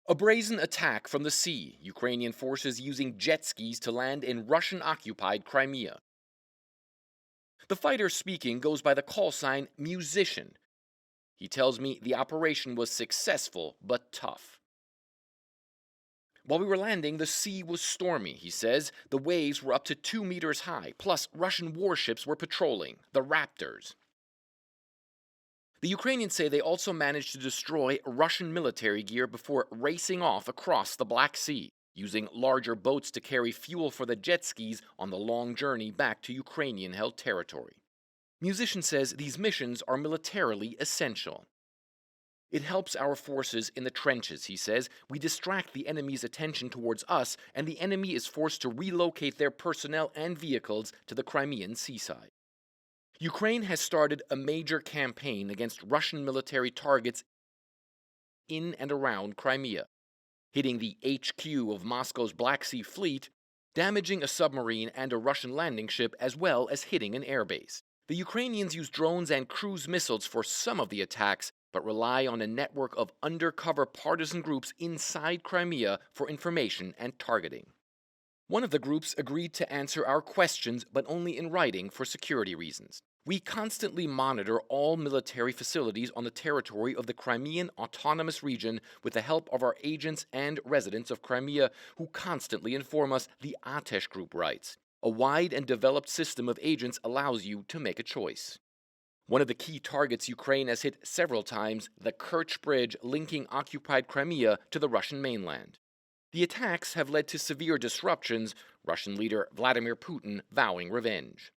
A brazen attack from the sea, Ukrainian forces using jet skis to land in Russian-occupied Crimea. The fighter speaking goes by the call sign Musician. He tells me the operation was successful but tough. While we were landing, the sea was stormy, he says. The waves were up to 2 meters high, plus Russian warships were patrolling, the Raptors. The Ukrainians say they also managed to destroy Russian military gear before racing off across the Black Sea, using larger boats to carry fuel for the jet skis on the long journey back to Ukrainian-held territory. Musician says these missions are militarily essential. It helps our forces in the trenches, he says. We distract the enemy's attention towards us, and the enemy is forced to relocate their personnel and vehicles to the Crimean seaside. Ukraine has started a major campaign against Russian military targets in and around Crimea, hitting the HQ of Moscow's Black Sea Fleet, damaging a submarine and a Russian landing ship, as well as hitting an airbase. The Ukrainians use drones and cruise missiles for some of the attacks, but rely on a network of undercover partisan groups inside Crimea for information and targeting. One of the groups agreed to answer our questions, but only in writing for security reasons. We constantly monitor all military facilities on the territory of the Crimean Autonomous Region with the help of our agents and residents of Crimea, who constantly inform us, the Atesh Group writes. A wide and developed system of agents allows you to make a choice. One of the key targets Ukraine has hit several times, the Kerch Bridge linking occupied Crimea to the Russian mainland. The attacks have led to severe disruptions, Russian leader Vladimir Putin vowing revenge.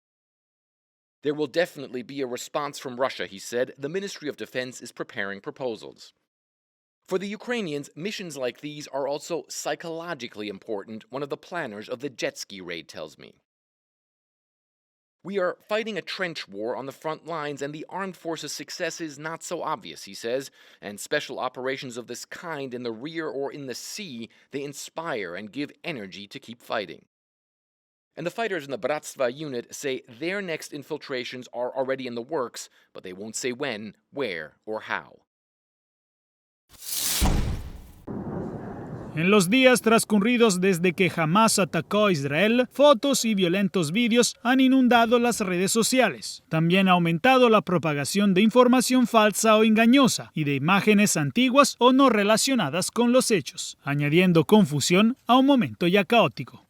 There will definitely be a response from Russia, he said. The Ministry of Defense is preparing proposals. For the Ukrainians, missions like these are also psychologically important, one of the planners of the jet ski raid tells me. We are fighting a trench war on the front lines, and the armed forces' success is not so obvious, he says, and special operations of this kind in the rear or in the sea, they inspire and give energy to keep fighting. And the fighters in the Bratstva unit say their next infiltrations are already in the works, but they won't say when, where, or how. En los días transcurridos desde que Hamás atacó a Israel, fotos y violentos vídeos han inundado las redes sociales. También ha aumentado la propagación de información falsa o engañosa y de imágenes antiguas o no relacionadas con los hechos, añadiendo confusión a un momento ya caótico.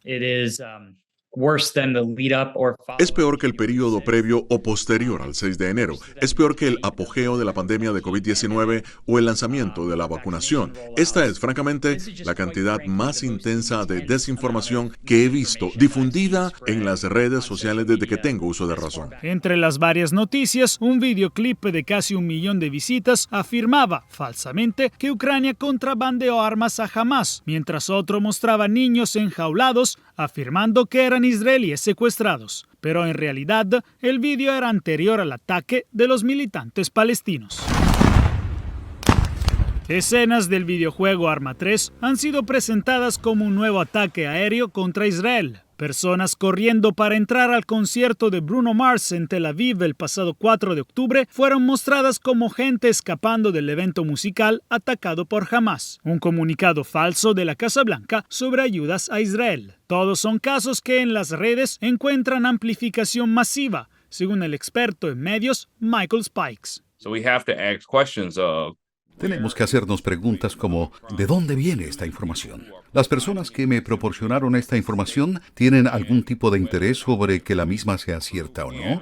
Es peor que el período previo o posterior al 6 de enero. Es peor que el apogeo de la pandemia de COVID-19 o el lanzamiento de la vacunación. Esta es, francamente, la cantidad más intensa de desinformación que he visto difundida en las redes sociales desde que tengo uso de razón. Entre las varias noticias, un videoclip de casi 1 millón de visitas afirmaba, falsamente, que Ucrania contrabandeó armas a Hamás, mientras otro mostraba niños enjaulados, afirmando que eran israelíes secuestrados. Pero en realidad, el vídeo era anterior al ataque de los militantes palestinos. Escenas del videojuego Arma 3 han sido presentadas como un nuevo ataque aéreo contra Israel. Personas corriendo para entrar al concierto de Bruno Mars en Tel Aviv el pasado 4 de octubre fueron mostradas como gente escapando del evento musical atacado por Hamás. Un comunicado falso de la Casa Blanca sobre ayudas a Israel. Todos son casos que en las redes encuentran amplificación masiva, según el experto en medios Michael Spikes. Tenemos que hacernos preguntas como ¿de dónde viene esta información? ¿Las personas que me proporcionaron esta información tienen algún tipo de interés sobre que la misma sea cierta o no?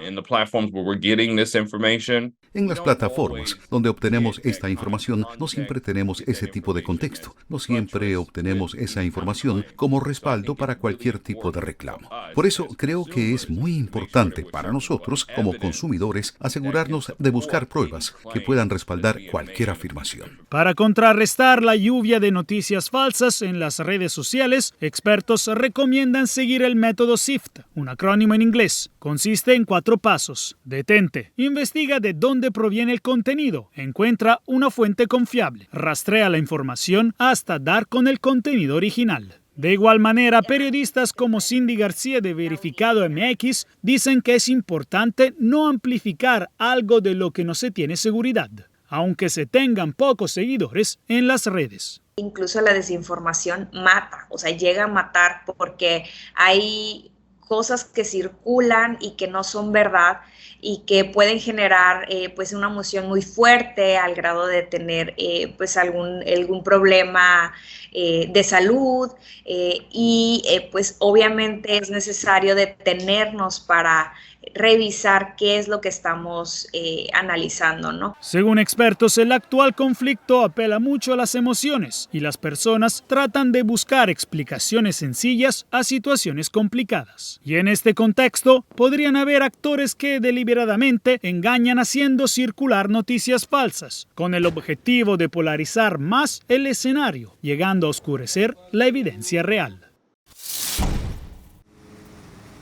En las plataformas donde obtenemos esta información no siempre tenemos ese tipo de contexto. No siempre obtenemos esa información como respaldo para cualquier tipo de reclamo. Por eso creo que es muy importante para nosotros como consumidores asegurarnos de buscar pruebas que puedan respaldar cualquier afirmación. Para contrarrestar la lluvia de noticias falsas en las redes sociales, expertos recomiendan seguir el método SIFT, un acrónimo en inglés. Consiste en 4 pasos. Detente. Investiga de dónde proviene el contenido. Encuentra una fuente confiable. Rastrea la información hasta dar con el contenido original. De igual manera, periodistas como Cindy García de Verificado MX dicen que es importante no amplificar algo de lo que no se tiene seguridad. aunque se tengan pocos seguidores en las redes. Incluso la desinformación mata, o sea, llega a matar porque hay cosas que circulan y que no son verdad y que pueden generar pues una emoción muy fuerte al grado de tener pues algún problema de salud y pues obviamente es necesario detenernos para revisar qué es lo que estamos analizando, ¿no? Según expertos, el actual conflicto apela mucho a las emociones y las personas tratan de buscar explicaciones sencillas a situaciones complicadas. Y en este contexto, podrían haber actores que deliberadamente engañan haciendo circular noticias falsas, con el objetivo de polarizar más el escenario, llegando a oscurecer la evidencia real.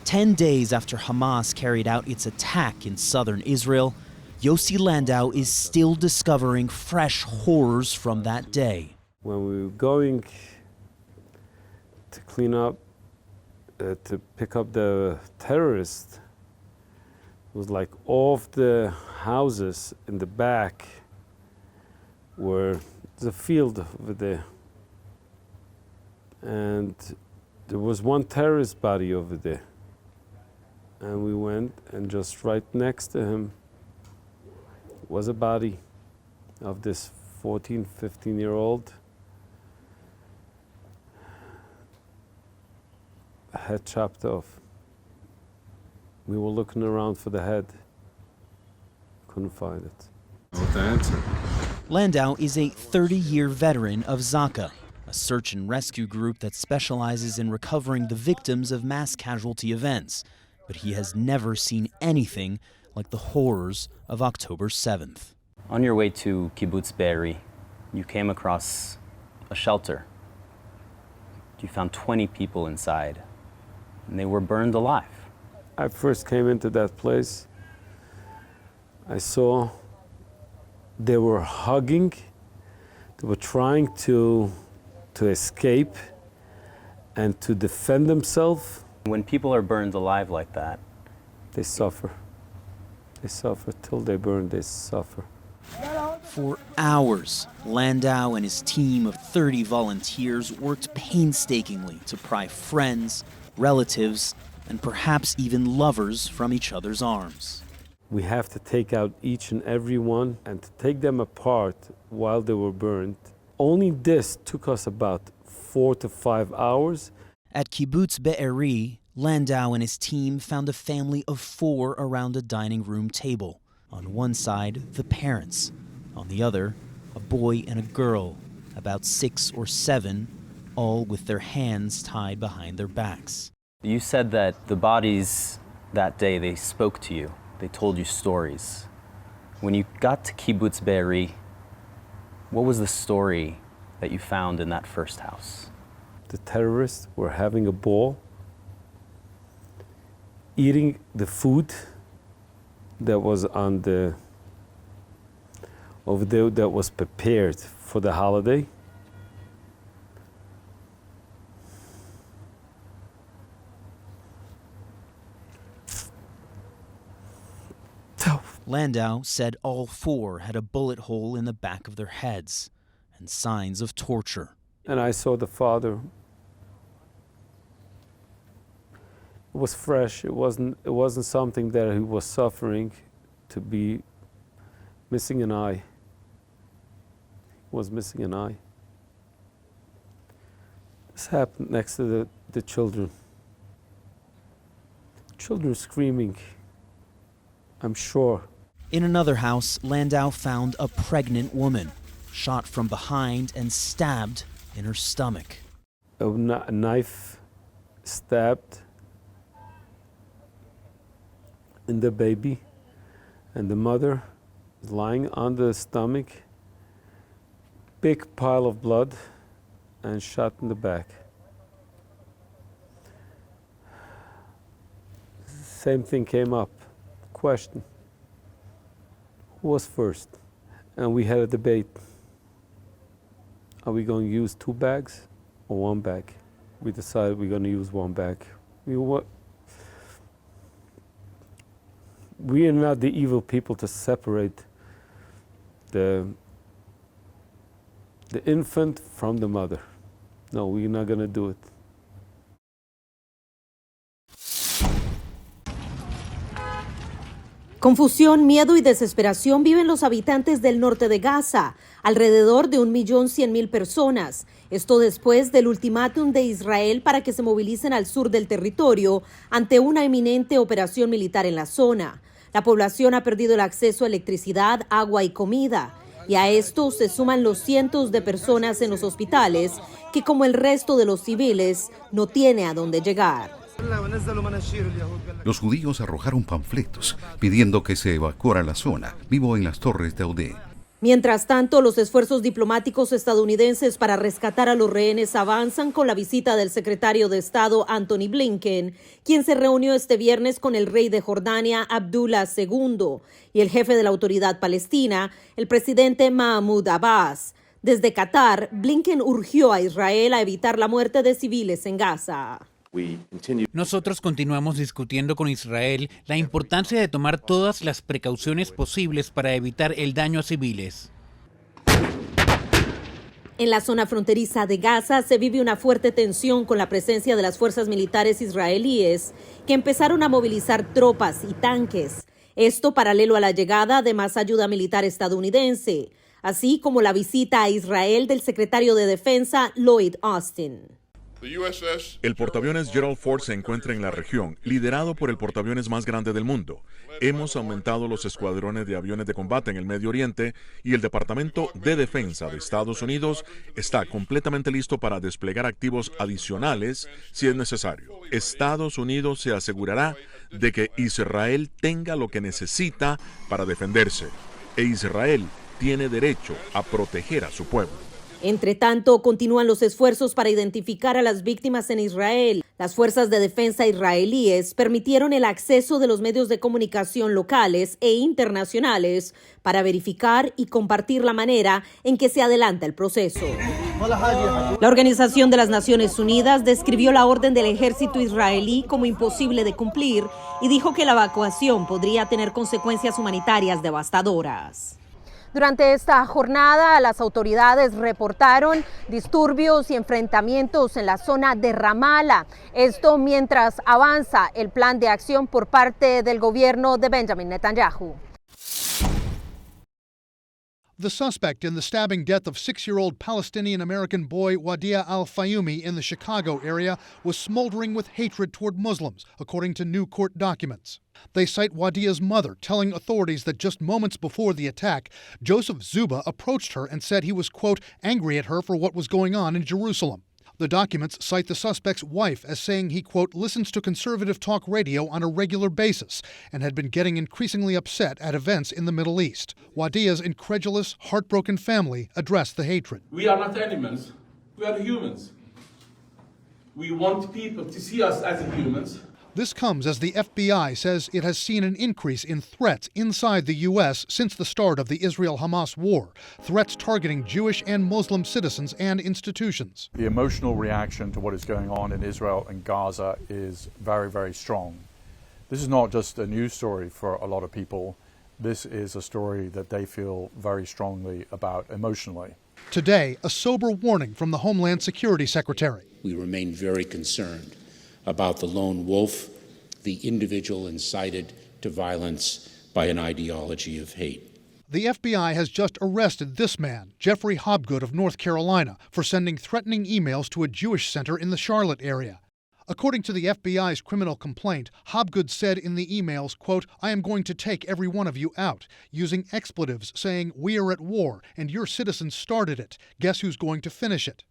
10 days after Hamas carried out its attack in southern Israel, Yossi Landau is still discovering fresh horrors from that day. When we were going to clean up, to pick up the terrorists, it was like all of the houses in the back were the field over there. And there was one terrorist body over there. And we went, and just right next to him was a body of this 14, 15-year-old. Head chopped off. We were looking around for the head. Couldn't find it. What's the answer? Landau is a 30-year veteran of Zaka, a search and rescue group that specializes in recovering the victims of mass casualty events. But he has never seen anything like the horrors of October 7th. On your way to Kibbutz Be'eri, you came across a shelter. You found 20 people inside, and they were burned alive. I first came into that place. I saw they were hugging. They were trying to escape and to defend themselves. When people are burned alive like that, they suffer. They suffer till they burn, they suffer. For hours, Landau and his team of 30 volunteers worked painstakingly to pry friends, relatives, and perhaps even lovers from each other's arms. We have to take out each and every one and to take them apart while they were burned. Only this took us about 4 to 5 hours. At Kibbutz Be'eri, Landau and his team found a family of 4 around a dining room table. On one side, the parents. On the other, a boy and a girl, about 6 or 7, all with their hands tied behind their backs. you said that the bodies that day, they spoke to you. They told you stories. When you got to Kibbutz Be'eri, what was the story that you found in that first house? The terrorists were having a ball, eating the food that was on the over there that was prepared for the holiday. Landau said all 4 had a bullet hole in the back of their heads and signs of torture. And I saw the father. It was fresh. It wasn't something that he was suffering to be missing an eye. He was missing an eye. This happened next to the children. Children screaming, I'm sure. In another house, Landau found a pregnant woman, shot from behind and stabbed in her stomach. A knife stabbed in the baby, and the mother is lying on the stomach, big pile of blood, and shot in the back. Same thing came up. Question. Who was first? And we had a debate. Are we going to use 2 bags or 1 bag? We decided we're going to use 1 bag. We are not the evil people to separate the infant from the mother. No, we're not going to do it. Confusión, miedo y desesperación viven los habitantes del norte de Gaza, alrededor de 1.100.000 personas. Esto después del ultimátum de Israel para que se movilicen al sur del territorio ante una inminente operación militar en la zona. La población ha perdido el acceso a electricidad, agua y comida. Y a esto se suman los cientos de personas en los hospitales que, como el resto de los civiles, no tiene a dónde llegar. Los judíos arrojaron panfletos pidiendo que se evacuara la zona. Vivo en las Torres de Audé. Mientras tanto, los esfuerzos diplomáticos estadounidenses para rescatar a los rehenes avanzan con la visita del secretario de Estado Antony Blinken, quien se reunió este viernes con el rey de Jordania Abdullah II y el jefe de la autoridad palestina, el presidente Mahmoud Abbas. Desde Qatar, Blinken urgió a Israel a evitar la muerte de civiles en Gaza. Nosotros continuamos discutiendo con Israel la importancia de tomar todas las precauciones posibles para evitar el daño a civiles. En la zona fronteriza de Gaza se vive una fuerte tensión con la presencia de las fuerzas militares israelíes que empezaron a movilizar tropas y tanques. Esto paralelo a la llegada de más ayuda militar estadounidense, así como la visita a Israel del secretario de Defensa Lloyd Austin. El portaaviones Gerald Ford se encuentra en la región, liderado por el portaaviones más grande del mundo. Hemos aumentado los escuadrones de aviones de combate en el Medio Oriente y el Departamento de Defensa de Estados Unidos está completamente listo para desplegar activos adicionales si es necesario. Estados Unidos se asegurará de que Israel tenga lo que necesita para defenderse, e Israel tiene derecho a proteger a su pueblo. Entre tanto, continúan los esfuerzos para identificar a las víctimas en Israel. Las fuerzas de defensa israelíes permitieron el acceso de los medios de comunicación locales e internacionales para verificar y compartir la manera en que se adelanta el proceso. La Organización de las Naciones Unidas describió la orden del ejército israelí como imposible de cumplir y dijo que la evacuación podría tener consecuencias humanitarias devastadoras. Durante esta jornada, las autoridades reportaron disturbios y enfrentamientos en la zona de Ramallah. Esto mientras avanza el plan de acción por parte del gobierno de Benjamin Netanyahu. The suspect in the stabbing death of 6-year-old Palestinian-American boy Wadea al-Fayumi in the Chicago area was smoldering with hatred toward Muslims, according to new court documents. They cite Wadea's mother telling authorities that just moments before the attack, Joseph Zuba approached her and said he was, quote, angry at her for what was going on in Jerusalem. The documents cite the suspect's wife as saying he, quote, listens to conservative talk radio on a regular basis and had been getting increasingly upset at events in the Middle East. Wadea's incredulous, heartbroken family addressed the hatred. We are not animals. We are humans. We want people to see us as humans. This comes as the FBI says it has seen an increase in threats inside the U.S. since the start of the Israel-Hamas war, threats targeting Jewish and Muslim citizens and institutions. The emotional reaction to what is going on in Israel and Gaza is very, very strong. This is not just a news story for a lot of people. This is a story that they feel very strongly about emotionally. Today, a sober warning from the Homeland Security Secretary. We remain very concerned about the lone wolf, the individual incited to violence by an ideology of hate. The FBI has just arrested this man, Jeffrey Hobgood of North Carolina, for sending threatening emails to a Jewish center in the Charlotte area. According to the FBI's criminal complaint, Hobgood said in the emails, quote, I am going to take every one of you out, using expletives saying, we are at war and your citizens started it. Guess who's going to finish it?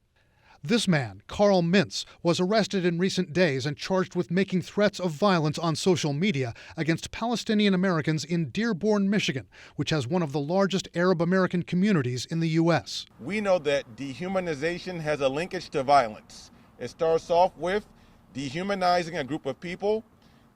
This man, Carl Mintz, was arrested in recent days and charged with making threats of violence on social media against Palestinian Americans in Dearborn, Michigan, which has one of the largest Arab American communities in the U.S. We know that dehumanization has a linkage to violence. It starts off with dehumanizing a group of people,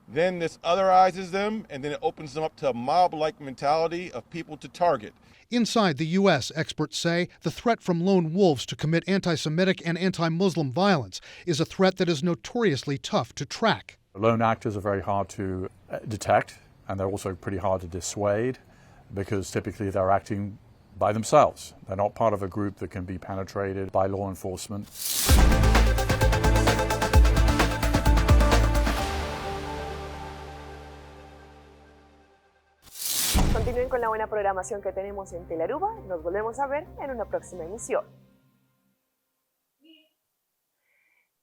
then this otherizes them, and then it opens them up to a mob-like mentality of people to target. Inside the U.S., experts say, the threat from lone wolves to commit anti-Semitic and anti-Muslim violence is a threat that is notoriously tough to track. Lone actors are very hard to detect, and they're also pretty hard to dissuade because typically they're acting by themselves. They're not part of a group that can be penetrated by law enforcement. Continúen con la buena programación que tenemos en Telearuba. Nos volvemos a ver en una próxima emisión.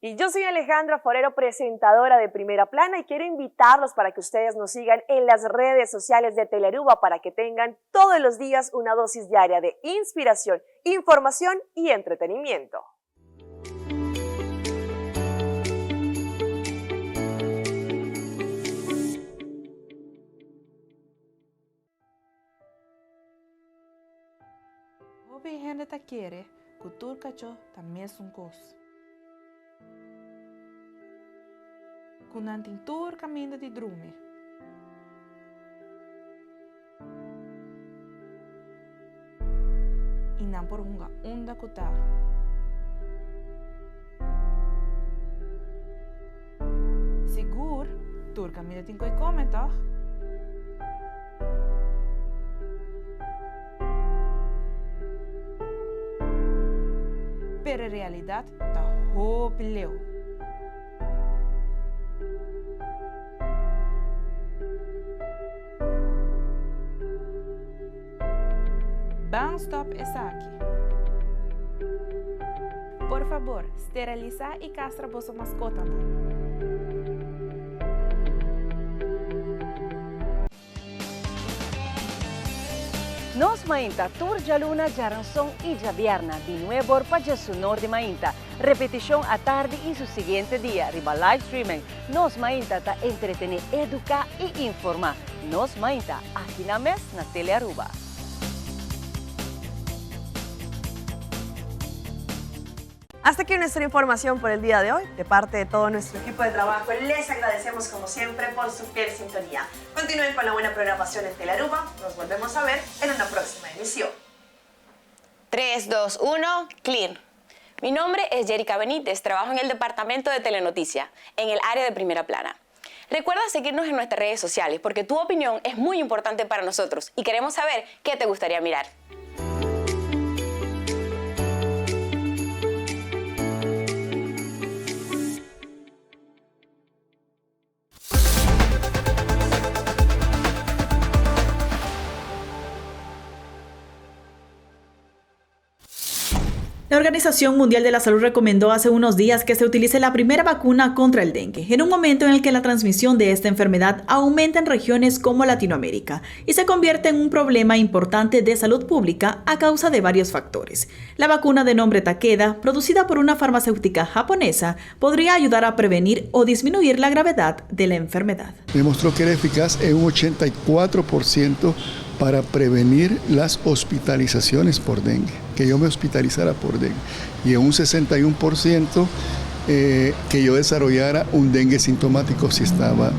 Y yo soy Alejandra Forero, presentadora de Primera Plana, y quiero invitarlos para que ustedes nos sigan en las redes sociales de Telearuba para que tengan todos los días una dosis diaria de inspiración, información y entretenimiento. Obi gente ta quiere, kutur kacho también es un cos. Kunantin tur caminda di drume. Inan por hunga unda kuta. Sigur, tur caminda tin koi kometa. Pero en realidad ta hopileo. Ban stop es aquí. Por favor, steriliza y castra vuestra mascota. Nos mainta turja luna jaranson y javierna de nuevo para su norte mainta. Repetición a tarde y su siguiente día. Riba live streaming. Nos mainta ta entretener, educar y informar. Nos mainta aquí na mes na Telearuba. Hasta aquí nuestra información por el día de hoy. De parte de todo nuestro equipo de trabajo, les agradecemos como siempre por su fiel sintonía. Continúen con la buena programación en Telearuba. Nos volvemos a ver en una próxima emisión. 3, 2, 1, clear. Mi nombre es Jerica Benítez, trabajo en el departamento de Telenoticia, en el área de Primera Plana. Recuerda seguirnos en nuestras redes sociales porque tu opinión es muy importante para nosotros y queremos saber qué te gustaría mirar. La Organización Mundial de la Salud recomendó hace unos días que se utilice la primera vacuna contra el dengue, en un momento en el que la transmisión de esta enfermedad aumenta en regiones como Latinoamérica y se convierte en un problema importante de salud pública a causa de varios factores. La vacuna de nombre Takeda, producida por una farmacéutica japonesa, podría ayudar a prevenir o disminuir la gravedad de la enfermedad. Demostró que era eficaz en un 84% para prevenir las hospitalizaciones por dengue, que yo me hospitalizara por dengue, y en un 61% que yo desarrollara un dengue sintomático si estaba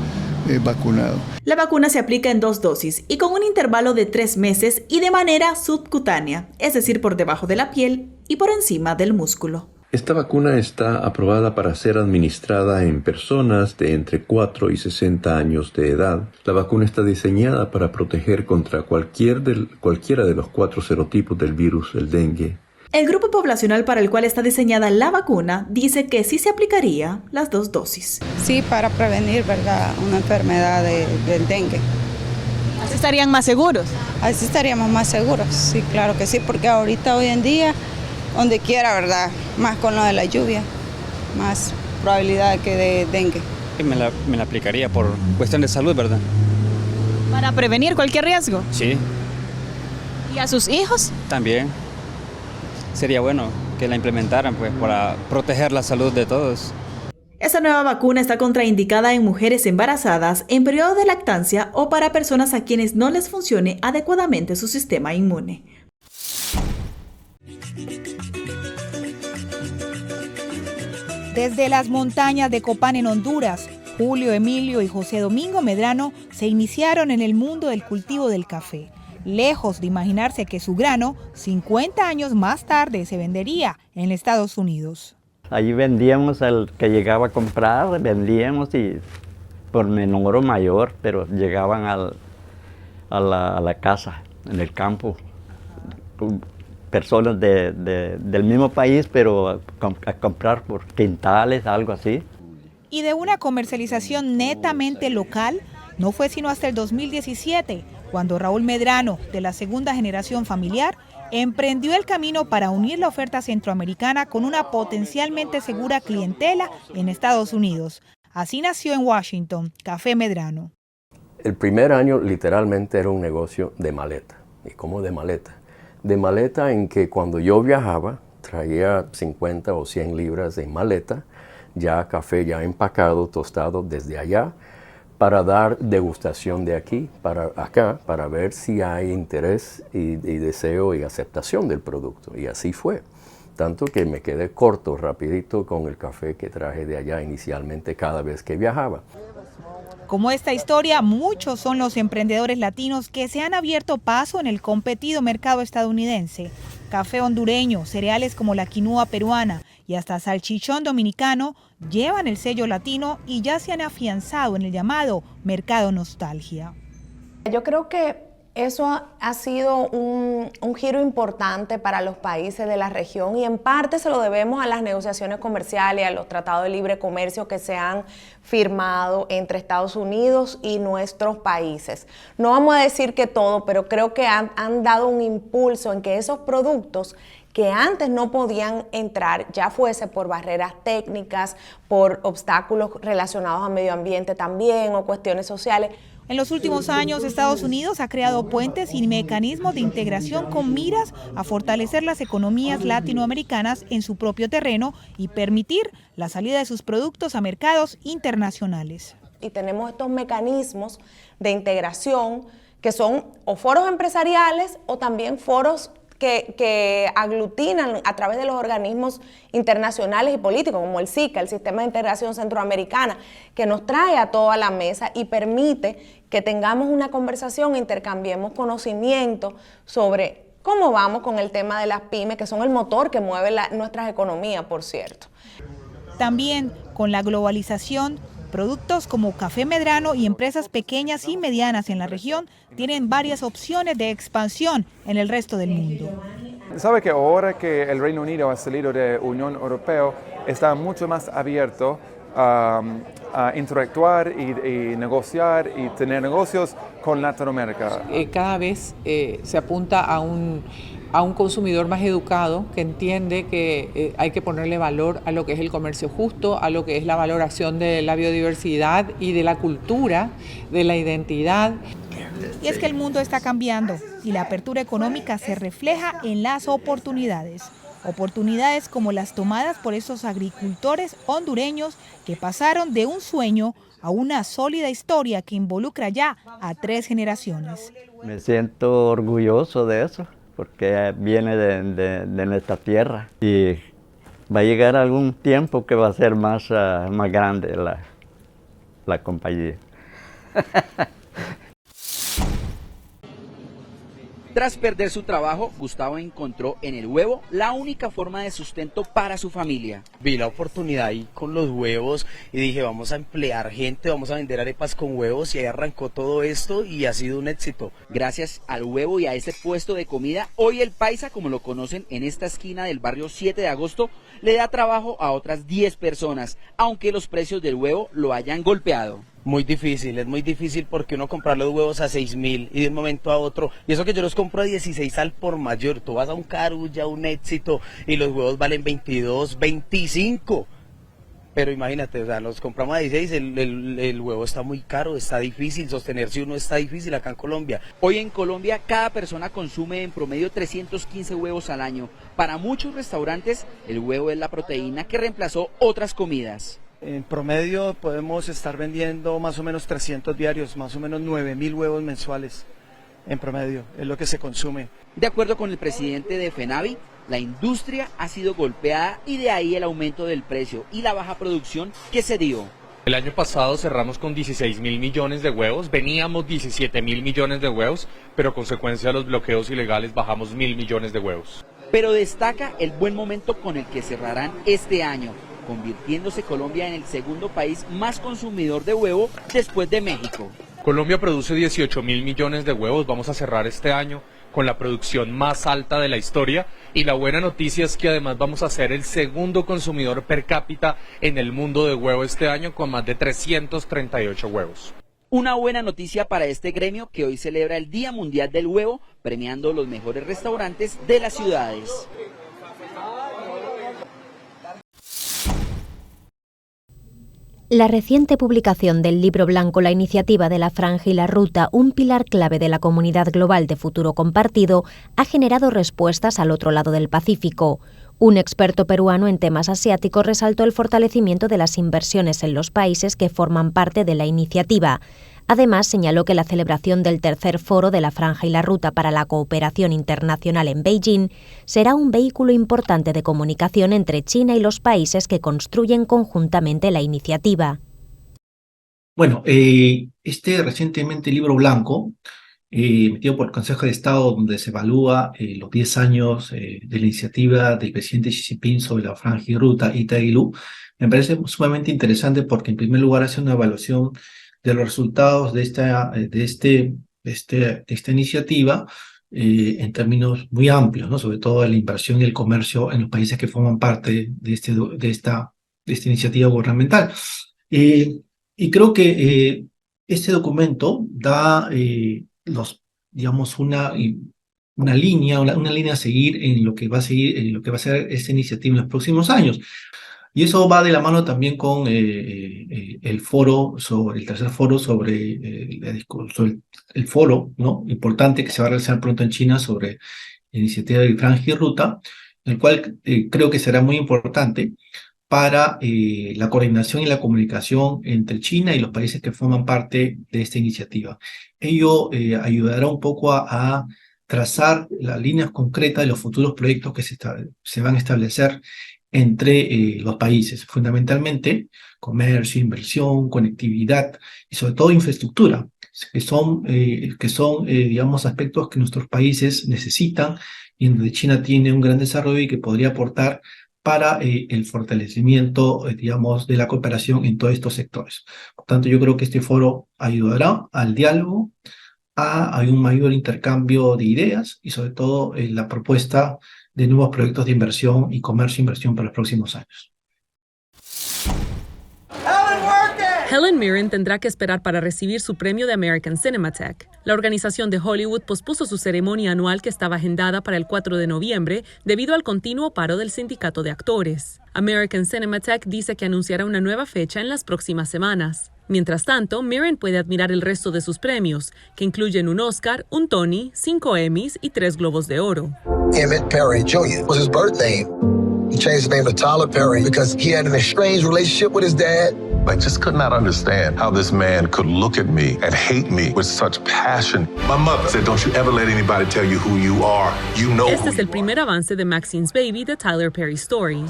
vacunado. La vacuna se aplica en 2 dosis y con un intervalo de 3 meses y de manera subcutánea, es decir, por debajo de la piel y por encima del músculo. Esta vacuna está aprobada para ser administrada en personas de entre 4 y 60 años de edad. La vacuna está diseñada para proteger contra cualquiera de los 4 serotipos del virus, el dengue. El grupo poblacional para el cual está diseñada la vacuna dice que sí se aplicaría las 2 dosis. Sí, para prevenir, ¿verdad?, una enfermedad del dengue. ¿Así estarían más seguros? Así estaríamos más seguros, sí, claro que sí, porque ahorita, hoy en día, donde quiera, ¿verdad?, más con lo de la lluvia, más probabilidad que de dengue. Me la aplicaría por cuestión de salud, ¿verdad? ¿Para prevenir cualquier riesgo? Sí. ¿Y a sus hijos? También. Sería bueno que la implementaran, pues, para proteger la salud de todos. Esta nueva vacuna está contraindicada en mujeres embarazadas, en periodo de lactancia o para personas a quienes no les funcione adecuadamente su sistema inmune. Desde las montañas de Copán en Honduras, Julio, Emilio y José Domingo Medrano se iniciaron en el mundo del cultivo del café, lejos de imaginarse que su grano 50 años más tarde se vendería en Estados Unidos. Allí vendíamos al que llegaba a comprar, vendíamos y por menor o mayor, pero llegaban a la casa, en el campo, personas del mismo país, pero a comprar por quintales, algo así. Y de una comercialización netamente local, no fue sino hasta el 2017, cuando Raúl Medrano, de la segunda generación familiar, emprendió el camino para unir la oferta centroamericana con una potencialmente segura clientela en Estados Unidos. Así nació en Washington, Café Medrano. El primer año literalmente era un negocio de maleta. ¿Y cómo de maleta? De maleta en que cuando yo viajaba, traía 50 o 100 libras de maleta, ya café ya empacado, tostado desde allá, para dar degustación de aquí para acá, para ver si hay interés y deseo y aceptación del producto. Y así fue. Tanto que me quedé corto, rapidito, con el café que traje de allá inicialmente cada vez que viajaba. Como esta historia, muchos son los emprendedores latinos que se han abierto paso en el competido mercado estadounidense. Café hondureño, cereales como la quinua peruana y hasta salchichón dominicano llevan el sello latino y ya se han afianzado en el llamado mercado nostalgia. Yo creo que eso ha sido un giro importante para los países de la región y en parte se lo debemos a las negociaciones comerciales, a los tratados de libre comercio que se han firmado entre Estados Unidos y nuestros países. No vamos a decir que todo, pero creo que han dado un impulso en que esos productos que antes no podían entrar, ya fuese por barreras técnicas, por obstáculos relacionados al medio ambiente también o cuestiones sociales. En los últimos años, Estados Unidos ha creado puentes y mecanismos de integración con miras a fortalecer las economías latinoamericanas en su propio terreno y permitir la salida de sus productos a mercados internacionales. Y tenemos estos mecanismos de integración que son o foros empresariales o también foros que aglutinan a través de los organismos internacionales y políticos, como el SICA, el Sistema de Integración Centroamericana, que nos trae a toda la mesa y permite que tengamos una conversación e intercambiemos conocimiento sobre cómo vamos con el tema de las pymes, que son el motor que mueve nuestras economías, por cierto. También con la globalización, productos como Café Medrano y empresas pequeñas y medianas en la región tienen varias opciones de expansión en el resto del mundo. Sabe que ahora que el Reino Unido ha salido de la Unión Europea, está mucho más abierto a interactuar y negociar y tener negocios con Latinoamérica. Cada vez se apunta a un consumidor más educado que entiende que hay que ponerle valor a lo que es el comercio justo, a lo que es la valoración de la biodiversidad y de la cultura, de la identidad. Y es que el mundo está cambiando y la apertura económica se refleja en las oportunidades. Oportunidades como las tomadas por esos agricultores hondureños que pasaron de un sueño a una sólida historia que involucra ya a 3 generaciones. Me siento orgulloso de eso, porque viene de nuestra tierra y va a llegar algún tiempo que va a ser más grande la compañía. Tras perder su trabajo, Gustavo encontró en el huevo la única forma de sustento para su familia. Vi la oportunidad ahí con los huevos y dije, vamos a emplear gente, vamos a vender arepas con huevos, y ahí arrancó todo esto y ha sido un éxito. Gracias al huevo y a ese puesto de comida, hoy el paisa, como lo conocen en esta esquina del barrio 7 de agosto, le da trabajo a otras 10 personas, aunque los precios del huevo lo hayan golpeado. Muy difícil, es muy difícil porque uno comprar los huevos a 6.000 y de un momento a otro, y eso que yo los compro a 16 al por mayor, tú vas a un Carulla, un Éxito y los huevos valen 22, 25, pero imagínate, o sea, los compramos a 16, el huevo está muy caro, está difícil, sostenerse uno está difícil acá en Colombia. Hoy en Colombia cada persona consume en promedio 315 huevos al año. Para muchos restaurantes el huevo es la proteína que reemplazó otras comidas. En promedio podemos estar vendiendo más o menos 300 diarios, más o menos 9.000 huevos mensuales en promedio, es lo que se consume. De acuerdo con el presidente de FENAVI, la industria ha sido golpeada y de ahí el aumento del precio y la baja producción que se dio. El año pasado cerramos con 16.000 millones de huevos, veníamos 17.000 millones de huevos, pero a consecuencia de los bloqueos ilegales bajamos 1.000 millones de huevos. Pero destaca el buen momento con el que cerrarán este año, convirtiéndose Colombia en el segundo país más consumidor de huevo después de México. Colombia produce 18.000 millones de huevos, vamos a cerrar este año con la producción más alta de la historia, y la buena noticia es que además vamos a ser el segundo consumidor per cápita en el mundo de huevo este año, con más de 338 huevos. Una buena noticia para este gremio que hoy celebra el Día Mundial del Huevo, premiando los mejores restaurantes de las ciudades. La reciente publicación del Libro Blanco La Iniciativa de la Franja y la Ruta, un pilar clave de la Comunidad Global de Futuro Compartido, ha generado respuestas al otro lado del Pacífico. Un experto peruano en temas asiáticos resaltó el fortalecimiento de las inversiones en los países que forman parte de la iniciativa. Además, señaló que la celebración del tercer foro de la Franja y la Ruta para la Cooperación Internacional en Beijing será un vehículo importante de comunicación entre China y los países que construyen conjuntamente la iniciativa. Bueno, recientemente libro blanco, emitido por el Consejo de Estado, donde se evalúa los 10 años de la iniciativa del presidente Xi Jinping sobre la Franja y Ruta Ita-Ilú, me parece sumamente interesante porque en primer lugar hace una evaluación de los resultados de esta iniciativa en términos muy amplios, ¿no? Sobre todo la inversión y el comercio en los países que forman parte de esta iniciativa gubernamental. Y creo que este documento da una línea a seguir en lo que va a ser esta iniciativa en los próximos años. Y eso va de la mano también con el tercer foro sobre el foro, ¿no?, importante que se va a realizar pronto en China sobre la iniciativa de Franja y Ruta, el cual creo que será muy importante para la coordinación y la comunicación entre China y los países que forman parte de esta iniciativa. Ello ayudará un poco a trazar las líneas concretas de los futuros proyectos que se van a establecer entre los países, fundamentalmente comercio, inversión, conectividad y sobre todo infraestructura, que son aspectos que nuestros países necesitan y en donde China tiene un gran desarrollo y que podría aportar para el fortalecimiento, de la cooperación en todos estos sectores. Por tanto, yo creo que este foro ayudará al diálogo, a un mayor intercambio de ideas y sobre todo la propuesta de nuevos proyectos de inversión y comercio e inversión para los próximos años. Helen Mirren tendrá que esperar para recibir su premio de American Cinematheque. La organización de Hollywood pospuso su ceremonia anual que estaba agendada para el 4 de noviembre debido al continuo paro del sindicato de actores. American Cinematheque dice que anunciará una nueva fecha en las próximas semanas. Mientras tanto, Mirren puede admirar el resto de sus premios, que incluyen un Oscar, un Tony, 5 Emmys y 3 Globos de Oro. Emmett Perry Jr. was his birth name. He changed his name to Tyler Perry because he had an estranged relationship with his dad. I just could not understand how this man could look at me and hate me with such passion. My mother said, don't you ever let anybody tell you who you are. You know Este es el primer avance de Maxine's Baby, The Tyler Perry Story.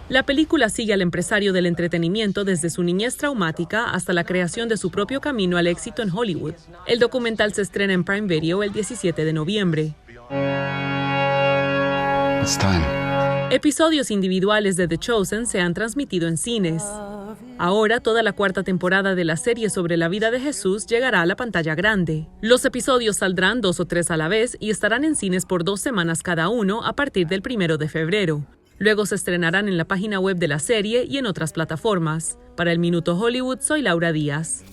La película sigue al empresario del entretenimiento desde su niñez traumática hasta la creación de su propio camino al éxito en Hollywood. El documental se estrena en Prime Video el 17 de noviembre. It's time. Episodios individuales de The Chosen se han transmitido en cines. Ahora, toda la 4ª temporada de la serie sobre la vida de Jesús llegará a la pantalla grande. Los episodios saldrán 2 o 3 a la vez y estarán en cines por 2 semanas cada uno a partir del 1 de febrero. Luego se estrenarán en la página web de la serie y en otras plataformas. Para el Minuto Hollywood, soy Laura Díaz.